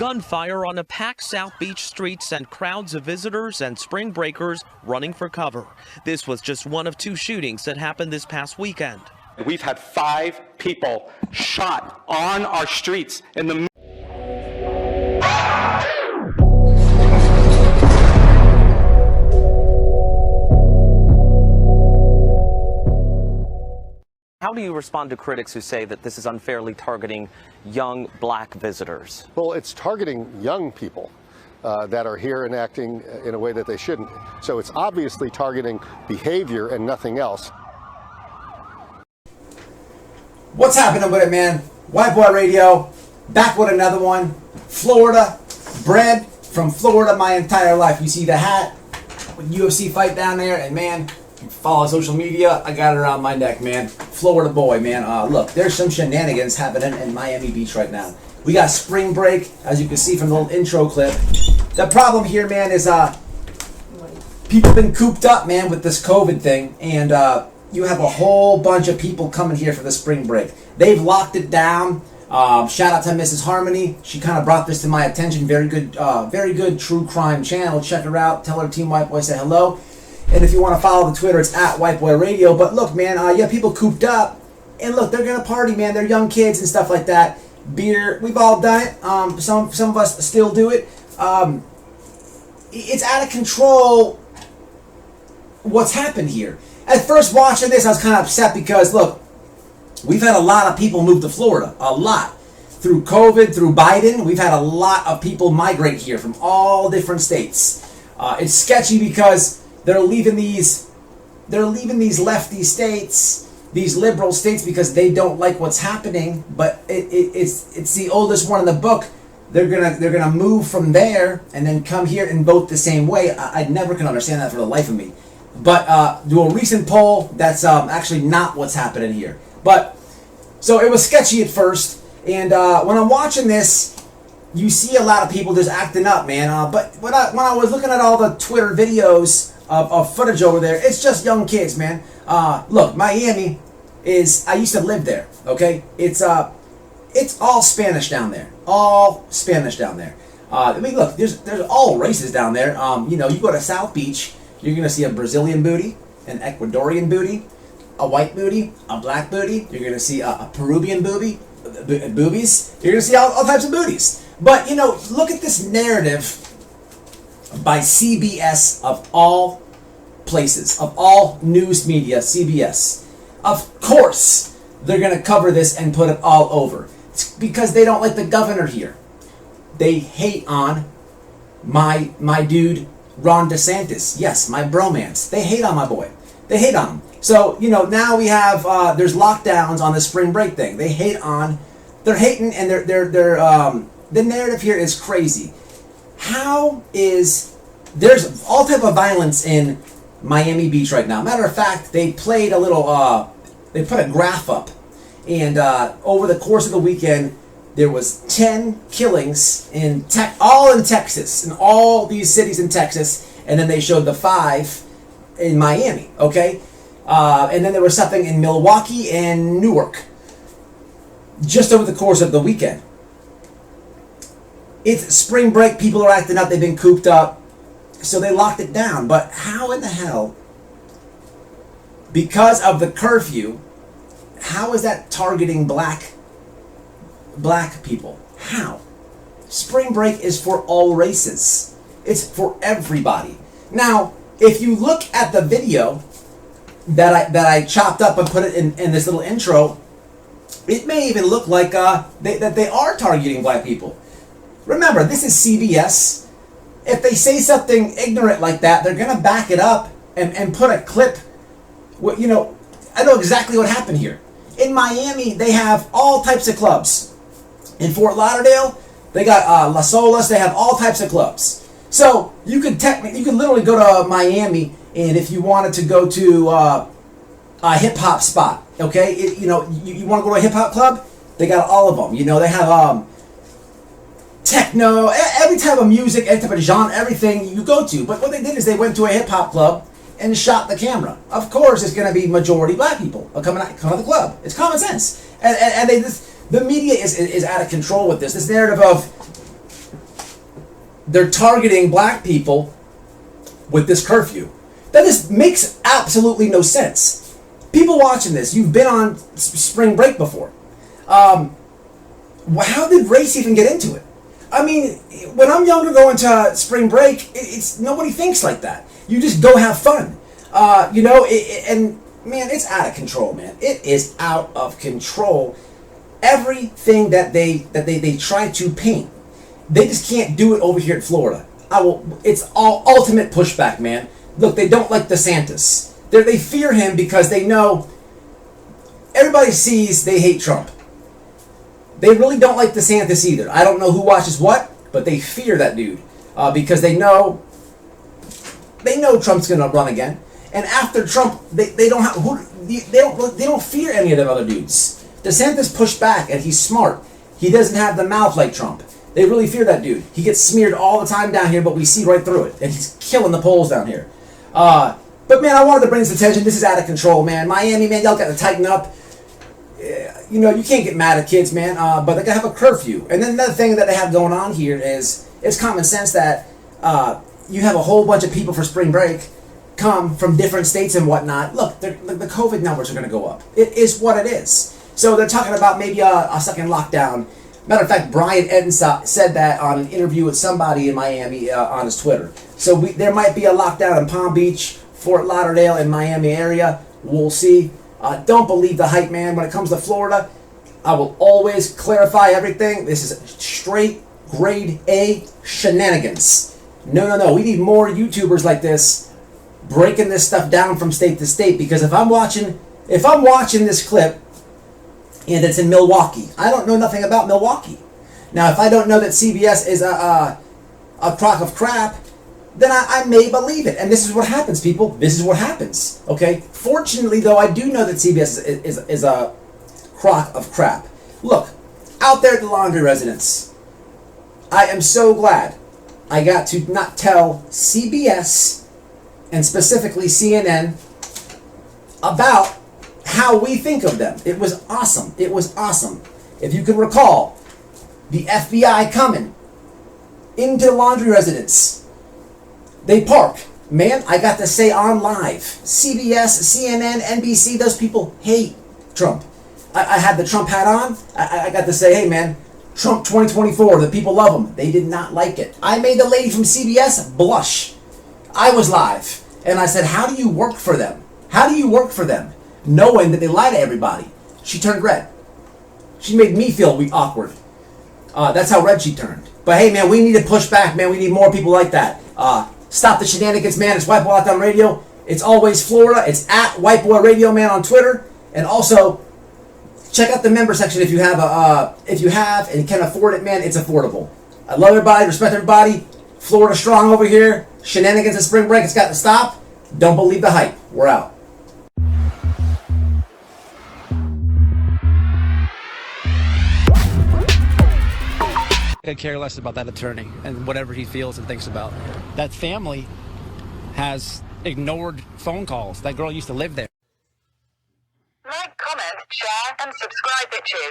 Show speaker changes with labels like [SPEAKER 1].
[SPEAKER 1] Gunfire on a packed South Beach street sent crowds of visitors and spring breakers running for cover. This was just one of 2 shootings that happened this past weekend.
[SPEAKER 2] We've had 5 people shot on our streets in the
[SPEAKER 1] How do you respond to critics who say that this is unfairly targeting young black visitors?
[SPEAKER 3] Well, it's targeting young people that are here and acting in a way that they shouldn't. So it's obviously targeting behavior and nothing else.
[SPEAKER 4] What's happening with it, man? White Boy Radio, back with another one. Florida, bred from Florida my entire life. You see the hat with UFC fight down there, and man, you follow social media, I got it around my neck, man. Florida boy, man. Look, there's some shenanigans happening in Miami Beach right now. We got spring break, as you can see from the little intro clip. The problem here, man, is people have been cooped up, man, with this COVID thing, and you have a whole bunch of people coming here for the spring break. They've locked it down. Shout out to Mrs. Harmony. She kind of brought this to my attention. Very good true crime channel. Check her out. Tell her Team White Boy say hello. And if you want to follow the Twitter, it's at WhiteBoyRadio. But look, man, yeah, people cooped up. And look, they're going to party, man. They're young kids and stuff like that. Beer, we've all done it. Some of us still do it. It's out of control what's happened here. At first watching this, I was kind of upset because, look, we've had a lot of people move to Florida. A lot. Through COVID, through Biden, we've had a lot of people migrate here from all different states. It's sketchy because they're leaving these lefty states, these liberal states, because they don't like what's happening. But it's the oldest one in the book. They're gonna move from there and then come here and vote the same way. I never can understand that for the life of me. But do a recent poll, that's actually not what's happening here. But so it was sketchy at first, and when I'm watching this, you see a lot of people just acting up, man. But when I was looking at all the Twitter videos of footage over there, it's just young kids, man. Look, Miami I used to live there, okay? It's all Spanish down there. All Spanish down there. I mean, look, there's all races down there. You know, you go to South Beach, you're going to see a Brazilian booty, an Ecuadorian booty, a white booty, a black booty. You're going to see a Peruvian boobies. You're going to see all types of booties. But, you know, look at this narrative by CBS of all places, of all news media, CBS. Of course, they're going to cover this and put it all over. It's because they don't like the governor here. They hate on my dude, Ron DeSantis. Yes, my bromance. They hate on my boy. They hate on him. So, you know, now we have, there's lockdowns on the spring break thing. They hate on, they're hating, and the narrative here is crazy. There's all type of violence in Miami Beach right now. Matter of fact, they played a little, they put a graph up, and over the course of the weekend, there was 10 killings all in Texas, in all these cities in Texas, and then they showed the 5 in Miami, okay? And then there was something in Milwaukee and Newark, just over the course of the weekend. It's spring break, people are acting up, they've been cooped up, so they locked it down. But how in the hell, because of the curfew, how is that targeting black people? How? Spring break is for all races. It's for everybody. Now, if you look at the video that I chopped up and put it in this little intro, it may even look like that they are targeting black people. Remember, this is CBS. If they say something ignorant like that, they're going to back it up and put a clip. You know, I know exactly what happened here. In Miami, they have all types of clubs. In Fort Lauderdale, they got Las Olas. They have all types of clubs. So you could literally go to Miami, and if you wanted to go to a hip hop spot, okay, you want to go to a hip hop club, they got all of them. You know, they have techno, every type of music, every type of genre, everything you go to. But what they did is they went to a hip hop club and shot the camera. Of course, it's going to be majority black people coming to the club. It's common sense, and the media is out of control with this. This narrative of they're targeting black people with this curfew. That just makes absolutely no sense. People watching this, you've been on spring break before. How did race even get into it? I mean, when I'm younger going to spring break, it's nobody thinks like that. You just go have fun. And man, it's out of control, man. It is out of control. Everything that they try to paint, they just can't do it over here in Florida. It's all ultimate pushback, man. Look, they don't like DeSantis. They fear him because they know everybody sees they hate Trump. They really don't like DeSantis either. I don't know who watches what, but they fear that dude because they know Trump's gonna run again. And after Trump, they don't fear any of them other dudes. DeSantis pushed back, and he's smart. He doesn't have the mouth like Trump. They really fear that dude. He gets smeared all the time down here, but we see right through it, and he's killing the polls down here. But man, I wanted to bring this attention. This is out of control, man. Miami, man, y'all got to tighten up. You can't get mad at kids, man, but they gotta have a curfew. And then another thing that they have going on here is it's common sense that you have a whole bunch of people for spring break come from different states and whatnot. Look, the COVID numbers are going to go up. It is what it is. So they're talking about maybe a second lockdown. Matter of fact, Brian Edenstadt said that on an interview with somebody in Miami on his Twitter. So there might be a lockdown in Palm Beach, Fort Lauderdale, and Miami area. We'll see. Don't believe the hype, man. When it comes to Florida, I will always clarify everything. This is straight grade A shenanigans. No. We need more YouTubers like this breaking this stuff down from state to state. Because if I'm watching this clip and it's in Milwaukee, I don't know nothing about Milwaukee. Now, if I don't know that CBS is a crock of crap, then I may believe it. And this is what happens, people. This is what happens. Okay? Fortunately, though, I do know that CBS is a crock of crap. Look, out there at the laundry residence, I am so glad I got to not tell CBS and specifically CNN about how we think of them. It was awesome. It was awesome. If you can recall, the FBI coming into the laundry residence. They park. Man, I got to say on live, CBS, CNN, NBC, those people hate Trump. I had the Trump hat on. I got to say, hey man, Trump 2024, the people love him. They did not like it. I made the lady from CBS blush. I was live. And I said, how do you work for them? How do you work for them? Knowing that they lie to everybody. She turned red. She made me feel awkward. That's how red she turned. But hey man, we need to push back, man. We need more people like that. Stop the shenanigans, man. It's White Boy Lockdown Radio. It's always Florida. It's at White Boy Radio, man, on Twitter. And also, check out the member section if you have and can afford it, man. It's affordable. I love everybody. Respect everybody. Florida strong over here. Shenanigans at spring break. It's got to stop. Don't believe the hype. We're out.
[SPEAKER 5] I care less about that attorney and whatever he feels and thinks about. That family has ignored phone calls. That girl used to live there.
[SPEAKER 6] Like, comment, share, and subscribe, bitches.